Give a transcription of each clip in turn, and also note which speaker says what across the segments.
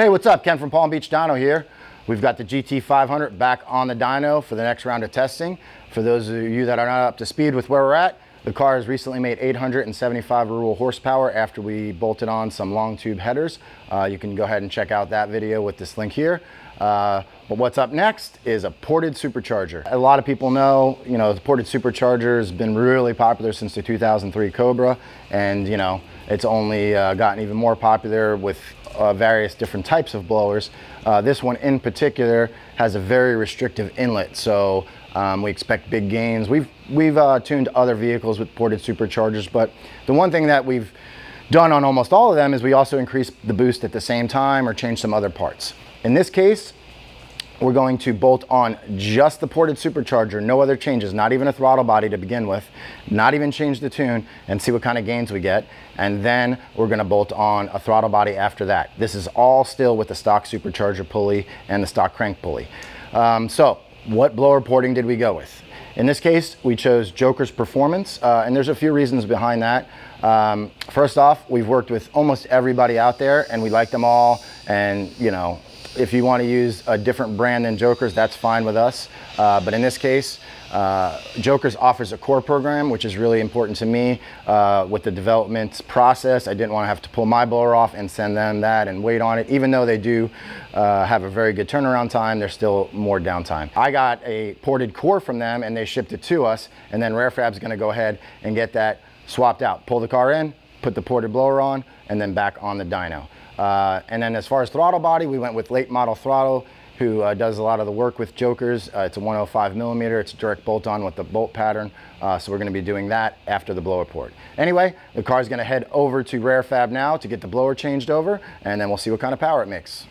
Speaker 1: Hey, what's up? Ken from Palm Beach Dyno here. We've got the GT500 back on the dyno for the next round of testing. For those of you that are not up to speed with where we're at, the car has recently made 875 rural horsepower after we bolted on some long tube headers. You can go ahead and check out that video with this link here. But what's up next is a ported supercharger. A lot of people know, the ported supercharger has been really popular since the 2003 Cobra, and it's only gotten even more popular with various different types of blowers. This one in particular has a very restrictive inlet, so we expect big gains. We've tuned other vehicles with ported superchargers, but the one thing that we've done on almost all of them is we also increase the boost at the same time or change some other parts. In this case, we're going to bolt on just the ported supercharger, no other changes, not even a throttle body to begin with, not even change the tune, and see what kind of gains we get. And then we're gonna bolt on a throttle body after that. This is all still with the stock supercharger pulley and the stock crank pulley. So what blower porting did we go with? In this case, we chose Jokerz Performance, and there's a few reasons behind that. First off, we've worked with almost everybody out there and we like them all, and if you want to use a different brand than Jokerz, that's fine with us. But in this case, Jokerz offers a core program, which is really important to me with the development process. I didn't want to have to pull my blower off and send them that and wait on it. Even though they do have a very good turnaround time, there's still more downtime. I got a ported core from them and they shipped it to us, and then RareFab's going to go ahead and get that swapped out. Pull the car in, put the ported blower on, and then back on the dyno. And then as far as throttle body, we went with late model Throttle, who does a lot of the work with Jokerz. It's a 105 millimeter. It's a direct bolt on with the bolt pattern. So we're going to be doing that after the blower port. Anyway, the car is going to head over to RareFab now to get the blower changed over, and then we'll see what kind of power it makes.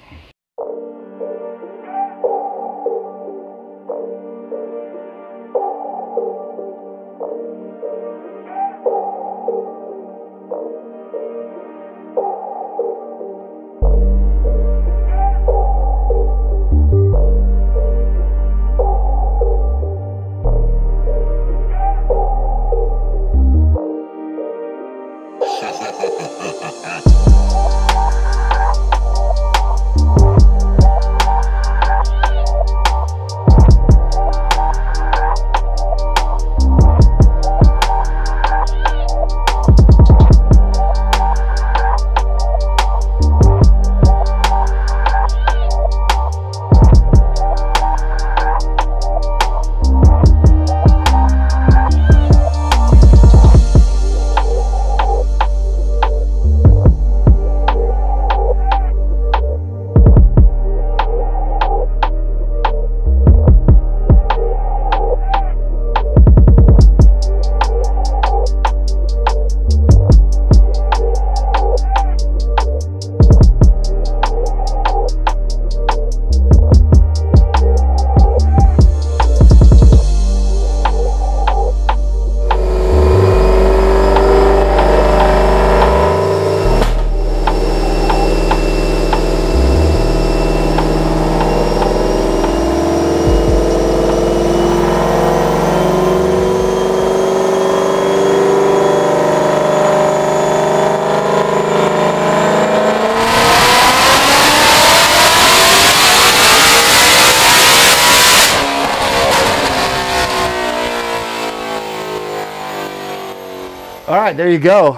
Speaker 1: All right, there you go.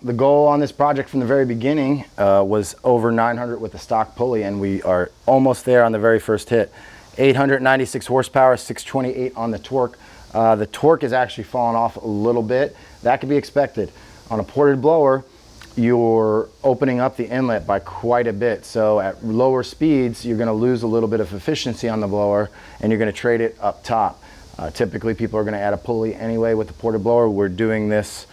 Speaker 1: The goal on this project from the very beginning was over 900 with the stock pulley, and we are almost there on the very first hit. 896 horsepower, 628 on the torque. The torque is actually fallen off a little bit. That could be expected. On a ported blower, you're opening up the inlet by quite a bit. So at lower speeds, you're gonna lose a little bit of efficiency on the blower, and you're gonna trade it up top. Typically people are going to add a pulley anyway with the ported blower. We're doing this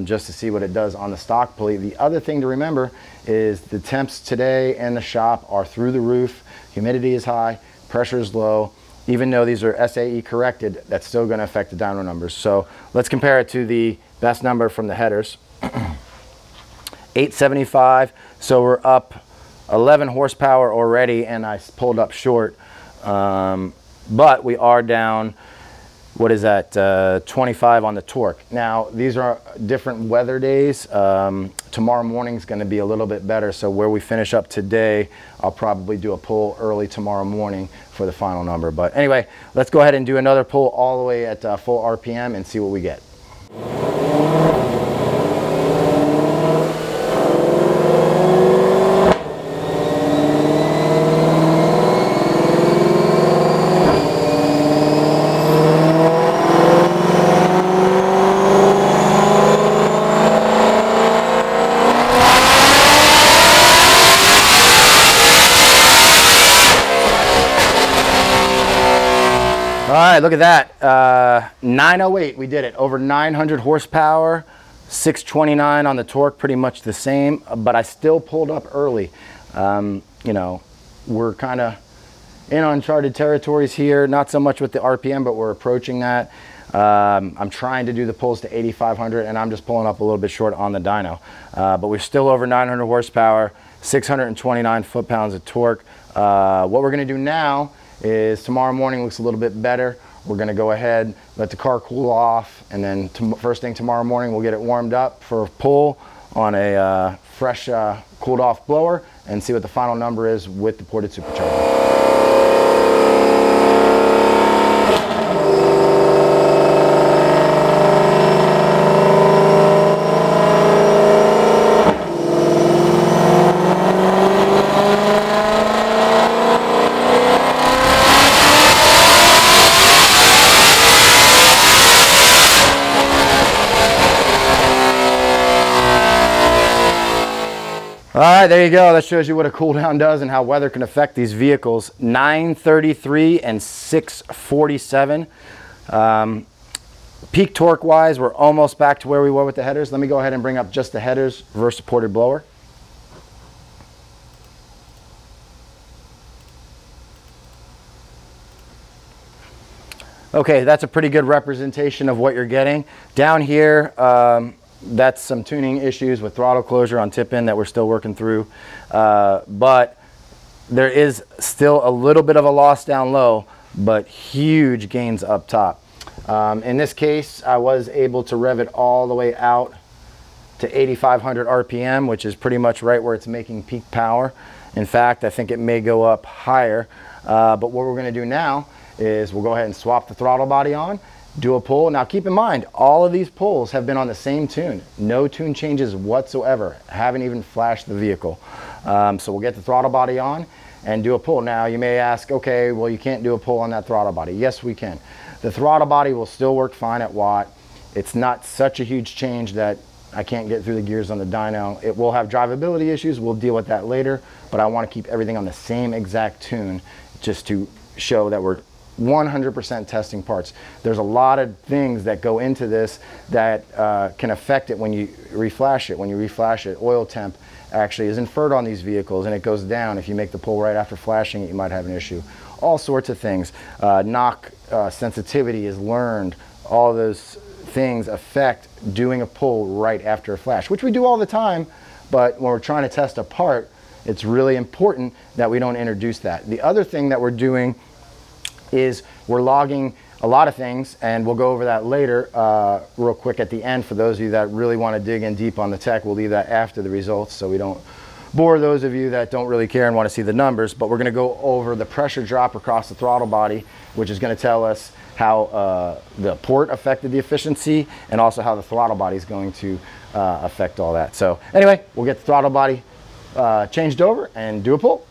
Speaker 1: just to see what it does on the stock pulley. The other thing to remember is the temps today in the shop are through the roof. Humidity is high, pressure is low. Even though these are SAE corrected, that's still going to affect the dyno numbers. So let's compare it to the best number from the headers. 875, so we're up 11 horsepower already, and I pulled up short. But we are down what is that, 25 on the torque. Now, these are different weather days. Tomorrow morning is going to be a little bit better, so where we finish up today, I'll probably do a pull early tomorrow morning for the final number. But anyway, let's go ahead and do another pull all the way at full RPM and see what we get. All right, look at that. 908, we did it. Over 900 horsepower, 629 on the torque, pretty much the same, but I still pulled up early. You know, we're kind of in uncharted territories here, not so much with the RPM, but we're approaching that. I'm trying to do the pulls to 8,500, and I'm just pulling up a little bit short on the dyno. But we're still over 900 horsepower, 629 foot-pounds of torque. What we're gonna do now is tomorrow morning looks a little bit better. We're gonna go ahead, let the car cool off, and then first thing tomorrow morning, we'll get it warmed up for a pull on a fresh, cooled off blower and see what the final number is with the ported supercharger. All right, there you go. That shows you what a cool down does and how weather can affect these vehicles. 933 and 647. Peak torque wise, we're almost back to where we were with the headers. Let me go ahead and bring up just the headers versus ported blower. Okay, that's a pretty good representation of what you're getting. Down here, that's some tuning issues with throttle closure on tip in that we're still working through. But there is still a little bit of a loss down low, but huge gains up top. In this case, I was able to rev it all the way out to 8,500 RPM, which is pretty much right where it's making peak power. In fact, I think it may go up higher. But what we're gonna do now is we'll go ahead and swap the throttle body on, do a pull. Now keep in mind, all of these pulls have been on the same tune. No tune changes whatsoever. Haven't even flashed the vehicle. So we'll get the throttle body on and do a pull. Now you may ask, okay, well you can't do a pull on that throttle body. Yes, we can. The throttle body will still work fine at watt. It's not such a huge change that I can't get through the gears on the dyno. It will have drivability issues. We'll deal with that later, but I want to keep everything on the same exact tune just to show that we're 100% testing parts. There's a lot of things that go into this that can affect it when you reflash it. When you reflash it, oil temp actually is inferred on these vehicles and it goes down. If you make the pull right after flashing it, you might have an issue. All sorts of things. Knock sensitivity is learned. All those things affect doing a pull right after a flash, which we do all the time, but when we're trying to test a part, it's really important that we don't introduce that. The other thing that we're doing is we're logging a lot of things, and we'll go over that later real quick at the end. For those of you that really want to dig in deep on the tech, we'll leave that after the results so we don't bore those of you that don't really care and want to see the numbers. But we're going to go over the pressure drop across the throttle body, which is going to tell us how the port affected the efficiency and also how the throttle body is going to affect all that. So anyway, we'll get the throttle body changed over and do a pull.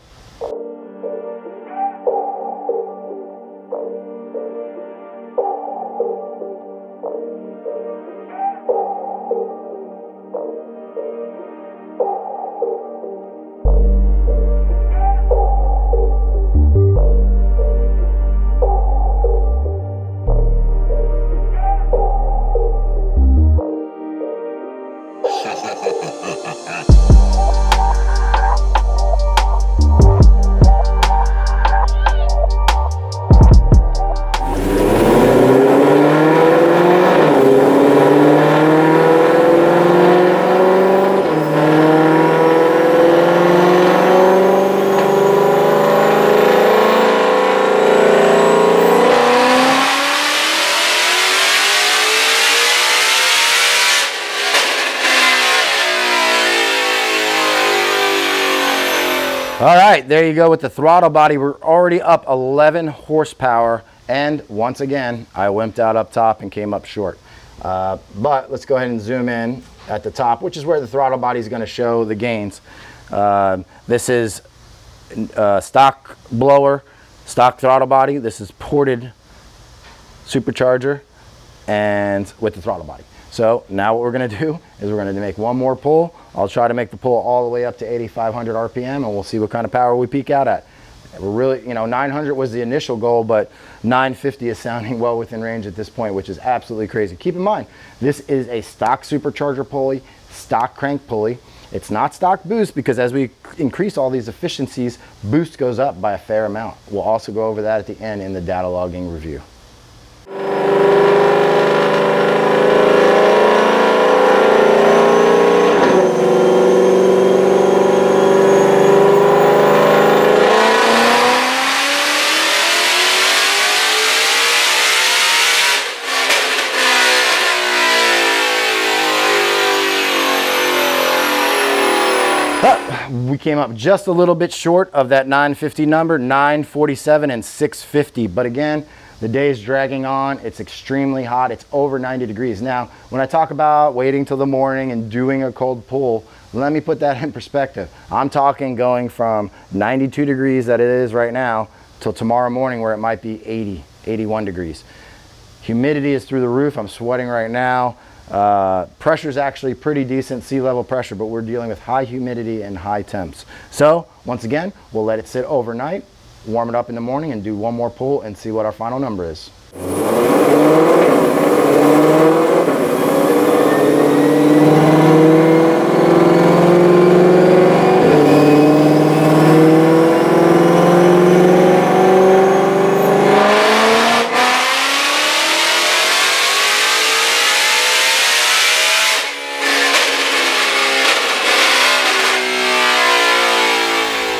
Speaker 1: All right, there you go with the throttle body. We're already up 11 horsepower. And once again, I wimped out up top and came up short. But let's go ahead and zoom in at the top, which is where the throttle body is going to show the gains. This is stock blower, stock throttle body. This is ported supercharger and with the throttle body. So now what we're going to do is we're going to make one more pull. I'll try to make the pull all the way up to 8,500 RPM, and we'll see what kind of power we peak out at. We're really, 900 was the initial goal, but 950 is sounding well within range at this point, which is absolutely crazy. Keep in mind, this is a stock supercharger pulley, stock crank pulley. It's not stock boost, because as we increase all these efficiencies, boost goes up by a fair amount. We'll also go over that at the end in the data logging review. We came up just a little bit short of that 950 number, 947 and 650. But again, the day is dragging on. It's extremely hot. It's over 90 degrees. Now, when I talk about waiting till the morning and doing a cold pull, let me put that in perspective. I'm talking going from 92 degrees that it is right now till tomorrow morning where it might be 80, 81 degrees. Humidity is through the roof. I'm sweating right now. Pressure is actually pretty decent, sea level pressure, but we're dealing with high humidity and high temps. So once again, we'll let it sit overnight, warm it up in the morning, and do one more pull and see what our final number is.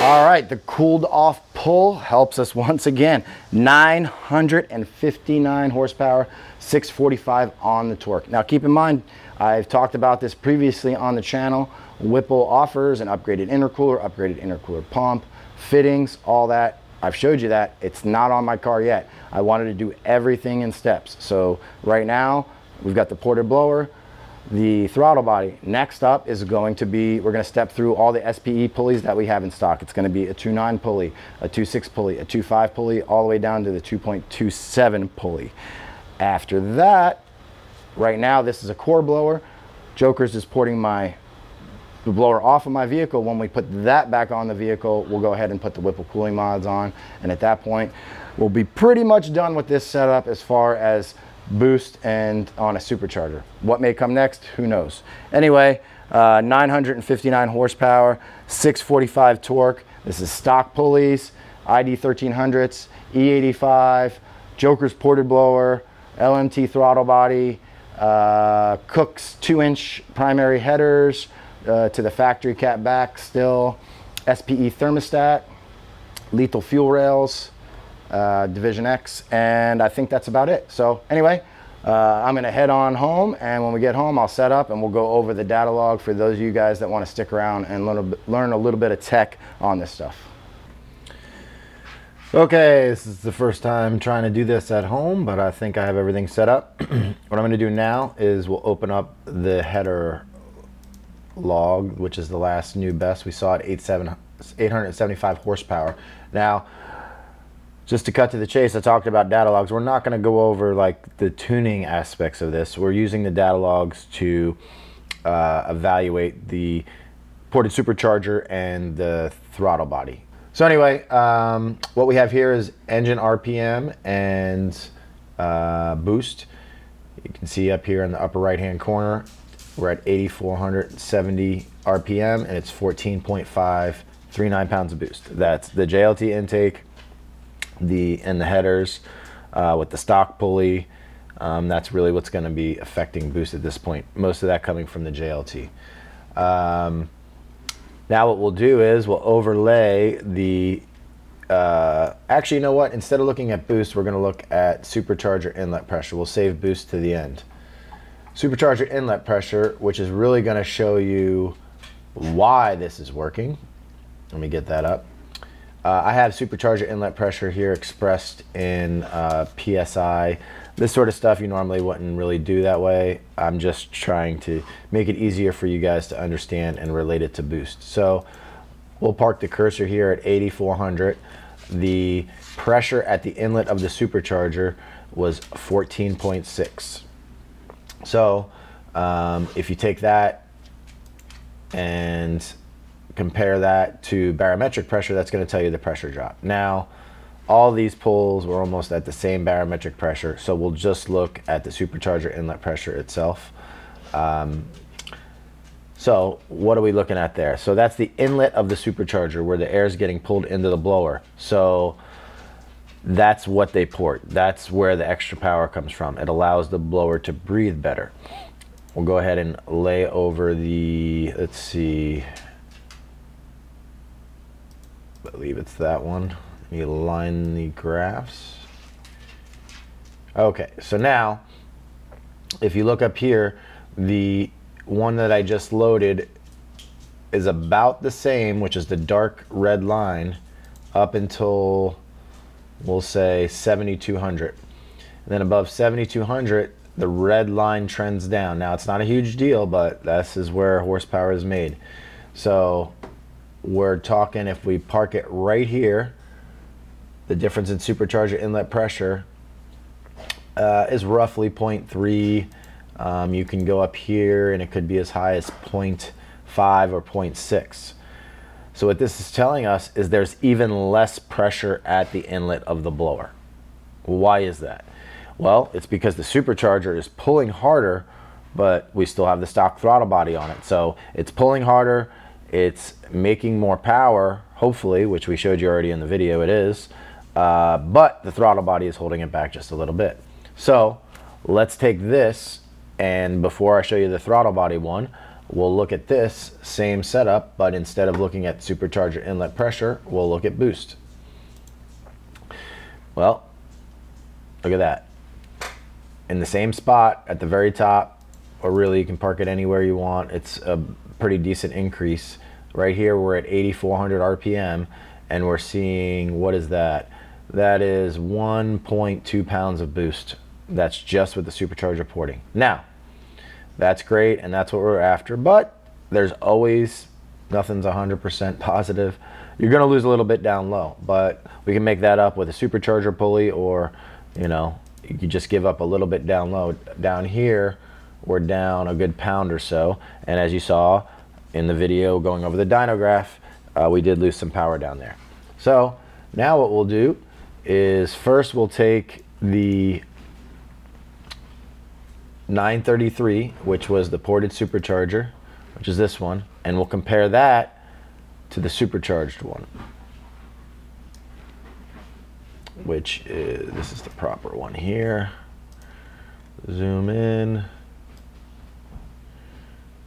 Speaker 1: All right, the cooled off pull helps us once again. 959 horsepower, 645 on the torque. Now keep in mind, I've talked about this previously on the channel. Whipple offers an upgraded intercooler pump, fittings, all that. I've showed you that. It's not on my car yet. I wanted to do everything in steps. So right now, we've got the ported blower, the throttle body. Next up is going to be, we're going to step through all the SPE pulleys that we have in stock. It's going to be a 2.9 pulley, a 2.6 pulley, a 2.5 pulley, all the way down to the 2.27 pulley. After that, right now, this is a core blower. Jokerz is porting the blower off of my vehicle. When we put that back on the vehicle, we'll go ahead and put the Whipple cooling mods on. And at that point, we'll be pretty much done with this setup as far as boost and on a supercharger. What may come next, who knows. Anyway, 959 horsepower, 645 torque. This is stock pulleys, ID1300s, E85, Jokerz ported blower, LMT throttle body, Kooks 2-inch primary headers to the factory cat back still, SPE thermostat, lethal fuel rails, DivisionX, and I think that's about it. So anyway, I'm gonna head on home, and when we get home, I'll set up and we'll go over the data log for those of you guys that want to stick around and learn a little bit of tech on this stuff. Okay, this is the first time trying to do this at home, but I think I have everything set up. What I'm gonna do now is we'll open up the header log, which is the last new best. We saw at 875 horsepower. Now, just to cut to the chase, I talked about data logs. We're not going to go over like the tuning aspects of this. We're using the data logs to evaluate the ported supercharger and the throttle body. So anyway, what we have here is engine RPM and boost. You can see up here in the upper right hand corner, we're at 8,470 RPM and it's 14.539 pounds of boost. That's the JLT intake, and the headers with the stock pulley. That's really what's going to be affecting boost at this point. Most of that coming from the JLT. Now what we'll do is we'll overlay the actually, you know what, instead of looking at boost, we're going to look at supercharger inlet pressure. We'll save boost to the end. Supercharger inlet pressure, which is really going to show you why this is working. Let me get that up. I have supercharger inlet pressure here expressed in PSI. This sort of stuff you normally wouldn't really do that way. I'm just trying to make it easier for you guys to understand and relate it to boost. So we'll park the cursor here at 8400. The pressure at the inlet of the supercharger was 14.6. So if you take that and compare that to barometric pressure, that's going to tell you the pressure drop. Now, all these pulls were almost at the same barometric pressure, so we'll just look at the supercharger inlet pressure itself. So what are we looking at there? So that's the inlet of the supercharger where the air is getting pulled into the blower. So that's what they port. That's where the extra power comes from. It allows the blower to breathe better. We'll go ahead and lay over the, let's see, I believe it's that one. Let me align the graphs. Okay, so now if you look up here, the one that I just loaded is about the same, which is the dark red line, up until, we'll say, 7200. And then above 7200, the red line trends down. Now, it's not a huge deal, but this is where horsepower is made. So we're talking, if we park it right here, the difference in supercharger inlet pressure is roughly 0.3. You can go up here and it could be as high as 0.5 or 0.6. So what this is telling us is there's even less pressure at the inlet of the blower. Why is that? Well, it's because the supercharger is pulling harder, but we still have the stock throttle body on it. So it's pulling harder, it's making more power, hopefully, which we showed you already in the video, it is, but the throttle body is holding it back just a little bit. So let's take this, and before I show you the throttle body one, we'll look at this same setup, but instead of looking at supercharger inlet pressure, we'll look at boost. Well, look at that. In the same spot at the very top, or really you can park it anywhere you want. It's a pretty decent increase. Right here we're at 8400 RPM and we're seeing, what is that? That is 1.2 pounds of boost. That's just with the supercharger porting. Now, that's great and that's what we're after, but there's always, nothing's 100% positive. You're gonna lose a little bit down low, but we can make that up with a supercharger pulley, or, you know, you can just give up a little bit down low. Down here, we're down a good pound or so, and as you saw in the video going over the dyno graph, we did lose some power down there. So now what we'll do is, first we'll take the 933, which was the ported supercharger, which is this one, and we'll compare that to the supercharged one, which is, this is the proper one here. Zoom in.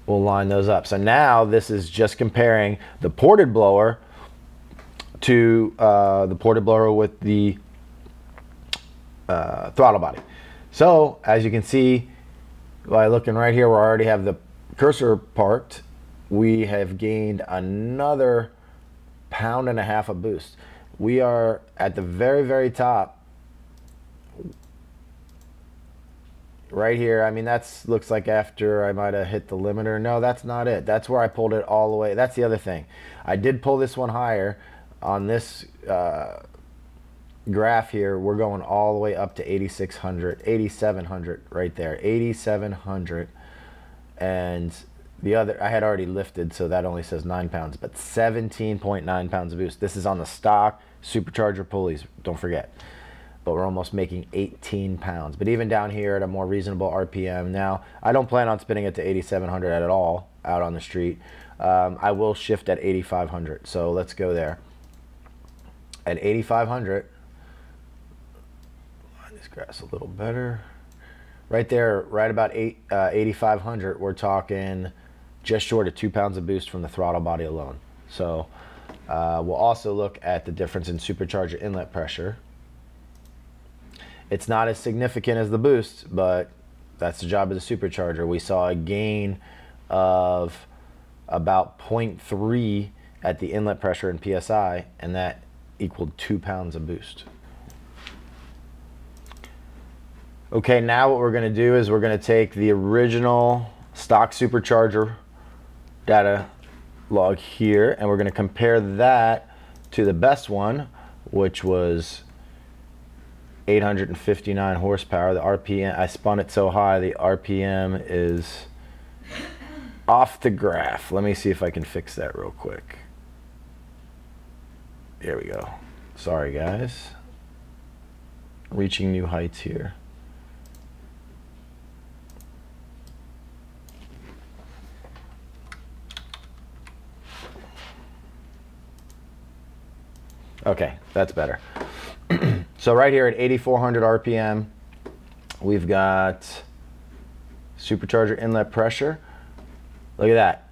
Speaker 1: We'll line those up. So now this is just comparing the ported blower to the ported blower with the throttle body. So as you can see, by looking right here, we already have the cursor parked. We have gained another 1.5 pounds of boost. We are at the very, very top right here. I mean, that's looks like after I might have hit the limiter. No, that's not it. That's where I pulled it all the way. That's the other thing. I did pull this one higher on this graph here. We're going all the way up to 8,700 right there, 8,700. And the other, I had already lifted, so that only says 9 pounds, but 17.9 pounds of boost. This is on the stock supercharger pulleys, don't forget. But we're almost making 18 pounds. But even down here at a more reasonable RPM. Now, I don't plan on spinning it to 8,700 at all out on the street. I will shift at 8,500, so let's go there. At 8,500, line this grass a little better. Right there, right about 8,500, we're talking just short of 2 pounds of boost from the throttle body alone. So we'll also look at the difference in supercharger inlet pressure. It's not as significant as the boost, but that's the job of the supercharger. We saw a gain of about 0.3 at the inlet pressure in PSI, and that equaled 2 pounds of boost. Okay, now what we're going to do is we're going to take the original stock Supercharger data log here, and we're going to compare that to the best one, which was 859 horsepower. The RPM, I spun it so high, the RPM is off the graph. Let me see if I can fix that real quick. There we go. Sorry guys. Reaching new heights here. Okay, that's better. So right here at 8,400 RPM, we've got Supercharger inlet pressure. Look at that.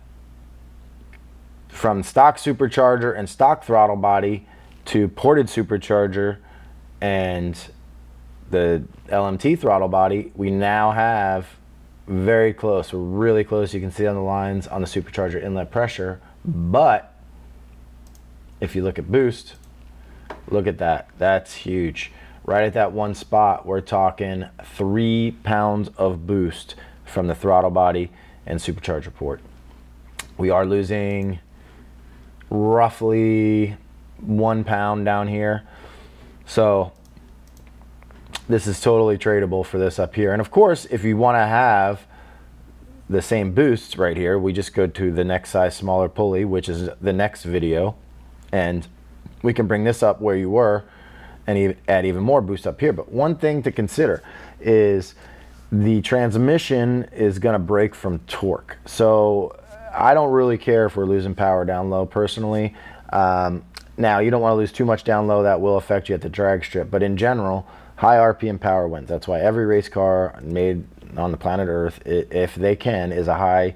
Speaker 1: From stock Supercharger and stock throttle body to ported Supercharger and the LMT throttle body, we now have very close. We're really close. You can see on the lines on the Supercharger inlet pressure. But if you look at boost, look at that. That's huge. Right at that one spot, we're talking 3 pounds of boost from the throttle body and Supercharger port. We are losing roughly 1 pound down here. So this is totally tradable for this up here. And of course, if you want to have the same boosts right here, we just go to the next size smaller pulley, which is the next video, and we can bring this up where you were and add even more boost up here. But one thing to consider is the transmission is going to break from torque. So I don't really care if we're losing power down low personally. Now you don't want to lose too much down low. That will affect you at the drag strip. But in general, high RPM power wins. That's why every race car made on the planet Earth, if they can, is a high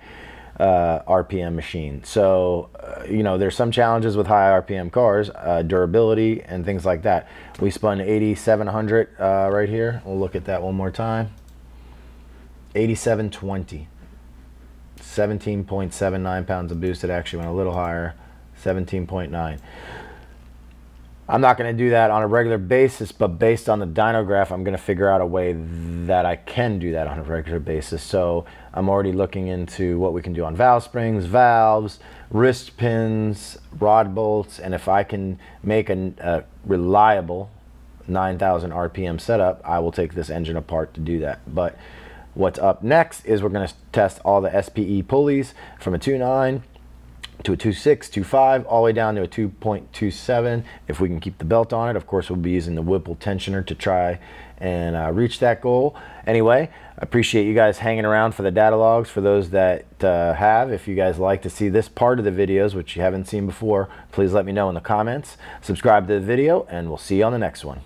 Speaker 1: RPM machine. So you know, there's some challenges with high RPM cars, durability and things like that. We spun 8,700 right here. We'll look at that one more time. 8,720, 17.79 pounds of boost. It actually went a little higher, 17.9. I'm not going to do that on a regular basis, but based on the dyno graph, I'm going to figure out a way that I can do that on a regular basis. So I'm already looking into what we can do on valve springs, valves, wrist pins, rod bolts, and if I can make a reliable 9,000 RPM setup, I will take this engine apart to do that. But what's up next is we're going to test all the SPE pulleys from a 2.9 to a 2.6, 2.5, all the way down to a 2.27. If we can keep the belt on it, of course, we'll be using the Whipple tensioner to try and reach that goal. Anyway, I appreciate you guys hanging around for the data logs. For those that have, if you guys like to see this part of the videos, which you haven't seen before, please let me know in the comments. Subscribe to the video, and we'll see you on the next one.